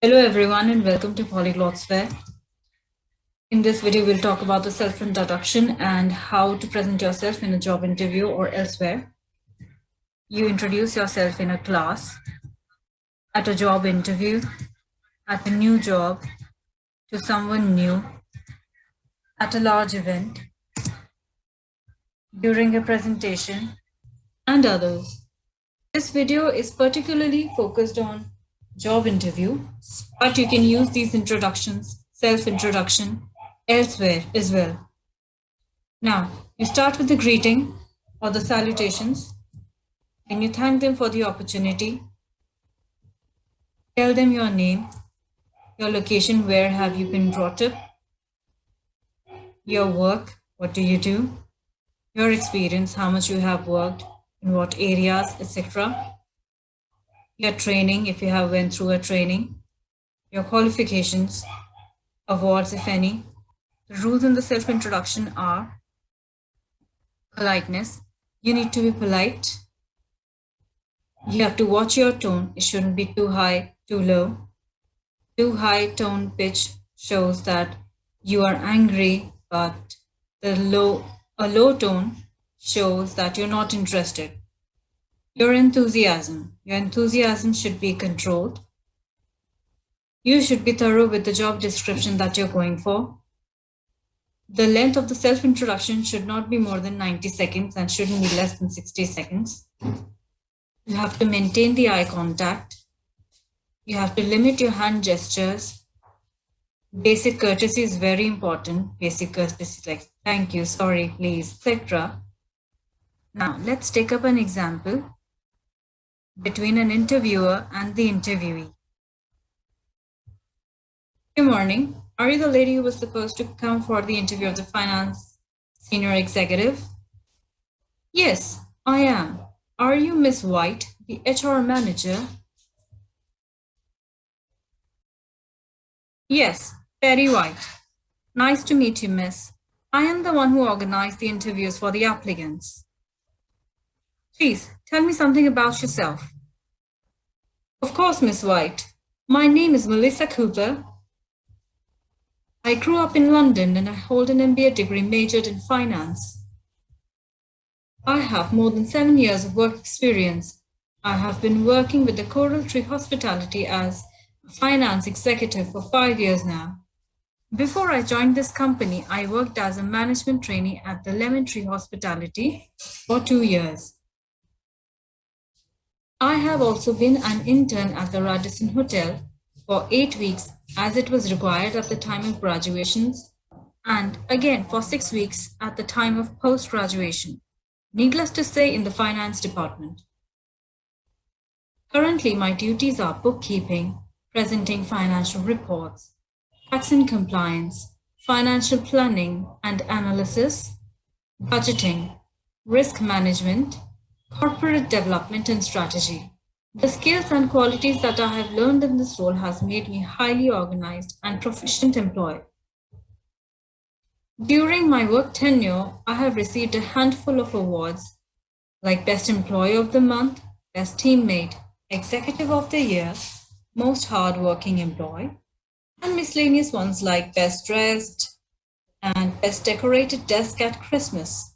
Hello everyone and welcome to Polyglot Sphere. In this video, we'll talk about the self-introduction and how to present yourself in a job interview or elsewhere. You introduce yourself in a class, at a job interview, at a new job, to someone new, at a large event, during a presentation, and others. This video is particularly focused on job interview, but you can use these introductions, self-introduction, elsewhere as well. Now, you start with the greeting or the salutations. Then you thank them for the opportunity. Tell them your name, your location, where have you been brought up, your work, what do you do, your experience, how much you have worked, in what areas, etc. Your training, if you have went through a training, your qualifications, awards, if any. The rules in the self-introduction are politeness. You need to be polite. You have to watch your tone. It shouldn't be too high, too low. Too high tone pitch shows that you are angry, but a low tone shows that you're not interested. Your enthusiasm should be controlled. You should be thorough with the job description that you're going for. The length of the self-introduction should not be more than 90 seconds and shouldn't be less than 60 seconds. You have to maintain the eye contact. You have to limit your hand gestures. Basic courtesy is very important. Basic courtesy like thank you, sorry, please, etc. Now, let's take up an example between an interviewer and the interviewee. Good morning. Are you the lady who was supposed to come for the interview of the finance senior executive? Yes, I am. Are you Miss White, the HR manager? Yes, Perry White. Nice to meet you, miss. I am the one who organized the interviews for the applicants. Please, tell me something about yourself. Of course, Miss White. My name is Melissa Cooper. I grew up in London and I hold an MBA degree majored in finance. I have more than 7 years of work experience. I have been working with the Coral Tree Hospitality as a finance executive for 5 years now. Before I joined this company, I worked as a management trainee at the Lemon Tree Hospitality for 2 years. I have also been an intern at the Radisson Hotel for 8 weeks as it was required at the time of graduations and again for 6 weeks at the time of post-graduation, needless to say in the finance department. Currently, my duties are bookkeeping, presenting financial reports, tax and compliance, financial planning and analysis, budgeting, risk management, corporate development and strategy. The skills and qualities that I have learned in this role has made me highly organized and proficient employee. During my work tenure, I have received a handful of awards like Best Employee of the Month, Best Teammate, Executive of the Year, Most Hardworking Employee, and miscellaneous ones like Best Dressed and Best Decorated Desk at Christmas.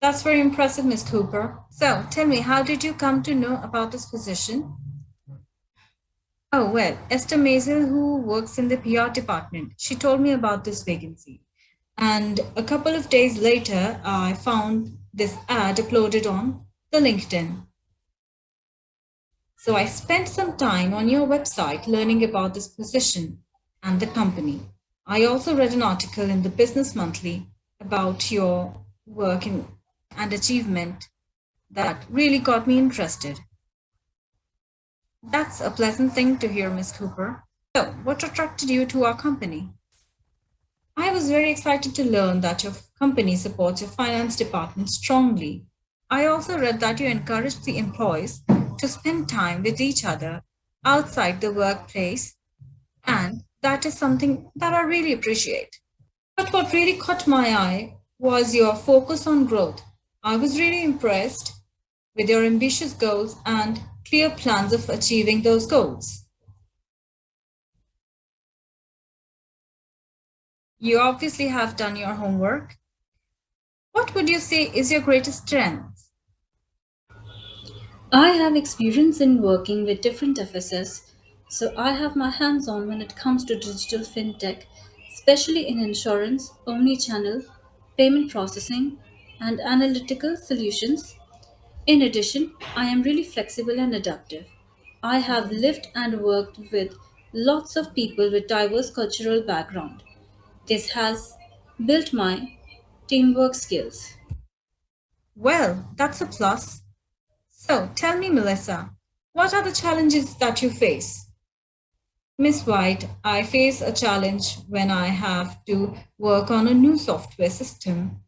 That's very impressive, Ms. Cooper. So tell me, how did you come to know about this position? Oh, well, Esther Maisel, who works in the PR department, she told me about this vacancy. And a couple of days later, I found this ad uploaded on the LinkedIn. So I spent some time on your website learning about this position and the company. I also read an article in the Business Monthly about your work and achievement that really got me interested. That's a pleasant thing to hear, Ms. Cooper. So, what attracted you to our company? I was very excited to learn that your company supports your finance department strongly. I also read that you encourage the employees to spend time with each other outside the workplace, and that is something that I really appreciate. But what really caught my eye was your focus on growth. I was really impressed with your ambitious goals and clear plans of achieving those goals. You obviously have done your homework. What would you say is your greatest strength? I have experience in working with different FSS, so I have my hands on when it comes to digital fintech, especially in insurance, omni-channel, payment processing, and analytical solutions. In addition, I am really flexible and adaptive. I have lived and worked with lots of people with diverse cultural background. This has built my teamwork skills. Well, that's a plus. So tell me, Melissa, what are the challenges that you face? Miss White, I face a challenge when I have to work on a new software system.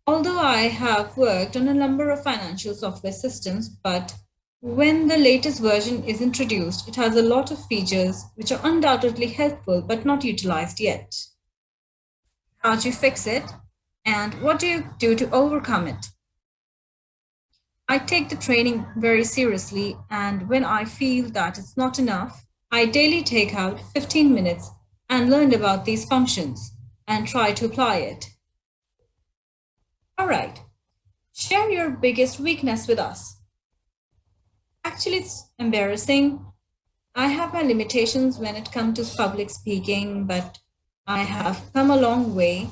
Although I have worked on a number of financial software systems, but when the latest version is introduced, it has a lot of features which are undoubtedly helpful but not utilized yet. How do you fix it? And what do you do to overcome it? I take the training very seriously, and when I feel that it's not enough, I daily take out 15 minutes and learn about these functions and try to apply it. All right, share your biggest weakness with us. Actually, it's embarrassing. I have my limitations when it comes to public speaking, but I have come a long way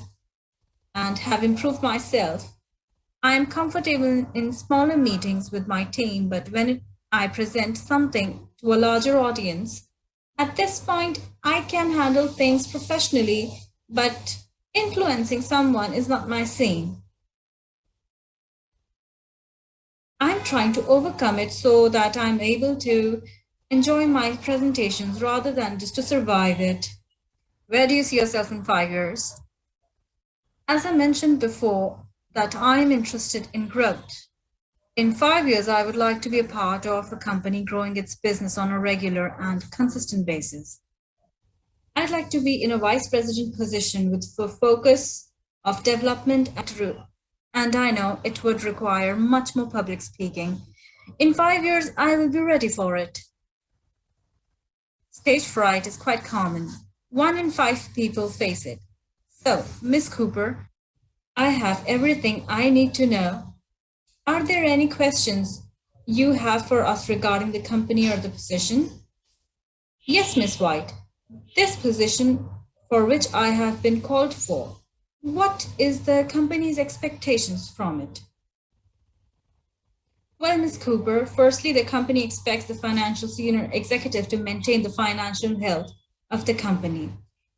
and have improved myself. I am comfortable in smaller meetings with my team, but I present something to a larger audience, at this point, I can handle things professionally, but influencing someone is not my scene. I'm trying to overcome it so that I'm able to enjoy my presentations rather than just to survive it. Where do you see yourself in 5 years? As I mentioned before, that I'm interested in growth. In 5 years, I would like to be a part of a company growing its business on a regular and consistent basis. I'd like to be in a vice president position with the focus of development and I know it would require much more public speaking. In 5 years, I will be ready for it. Stage fright is quite common. 1 in 5 people face it. So, Miss Cooper, I have everything I need to know. Are there any questions you have for us regarding the company or the position? Yes, Miss White. This position for which I have been called for, what is the company's expectations from it? Well, Ms. Cooper, firstly, the company expects the financial senior executive to maintain the financial health of the company,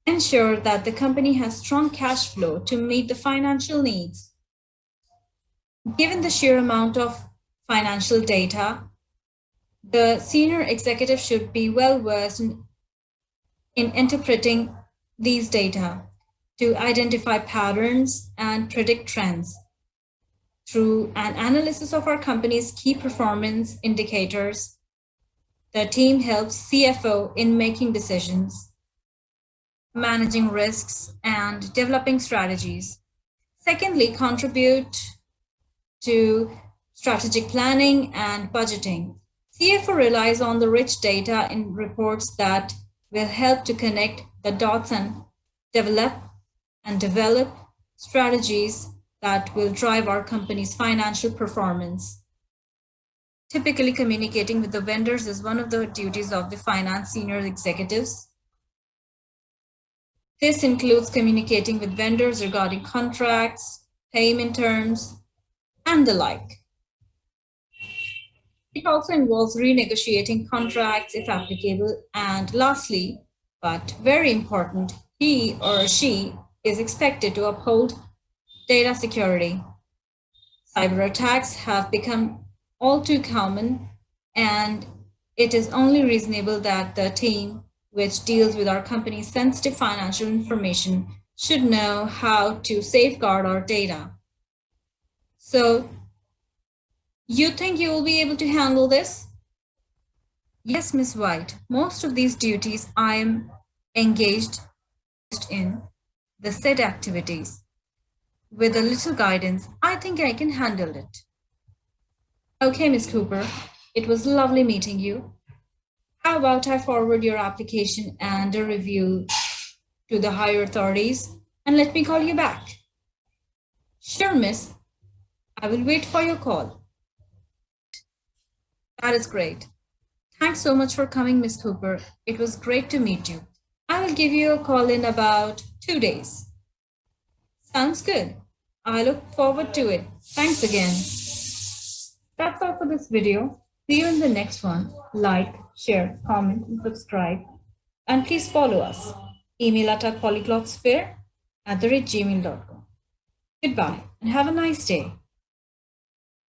ensure that the company has strong cash flow to meet the financial needs. Given the sheer amount of financial data, the senior executive should be well versed in interpreting these data to identify patterns and predict trends. Through an analysis of our company's key performance indicators, the team helps CFO in making decisions, managing risks, and developing strategies. Secondly, contribute to strategic planning and budgeting. CFO relies on the rich data in reports that will help to connect the dots and develop develop strategies that will drive our company's financial performance. Typically, communicating with the vendors is one of the duties of the finance senior executives. This includes communicating with vendors regarding contracts, payment terms, and the like. It also involves renegotiating contracts if applicable. And lastly, but very important, he or she is expected to uphold data security. Cyber attacks have become all too common, and it is only reasonable that the team which deals with our company's sensitive financial information should know how to safeguard our data. So, you think you will be able to handle this? Yes, Miss White. Most of these duties I am engaged in the said activities. With a little guidance, I think I can handle it. Okay, Miss Cooper, it was lovely meeting you. How about I forward your application and a review to the higher authorities and let me call you back. Sure, miss. I will wait for your call. That is great. Thanks so much for coming, Miss Cooper. It was great to meet you. I will give you a call in about 2 days. Sounds good. I look forward to it. Thanks again. That's all for this video. See you in the next one. Like, share, comment, and subscribe. And please follow us. Email at polyglotsphere@gmail.com. Goodbye and have a nice day.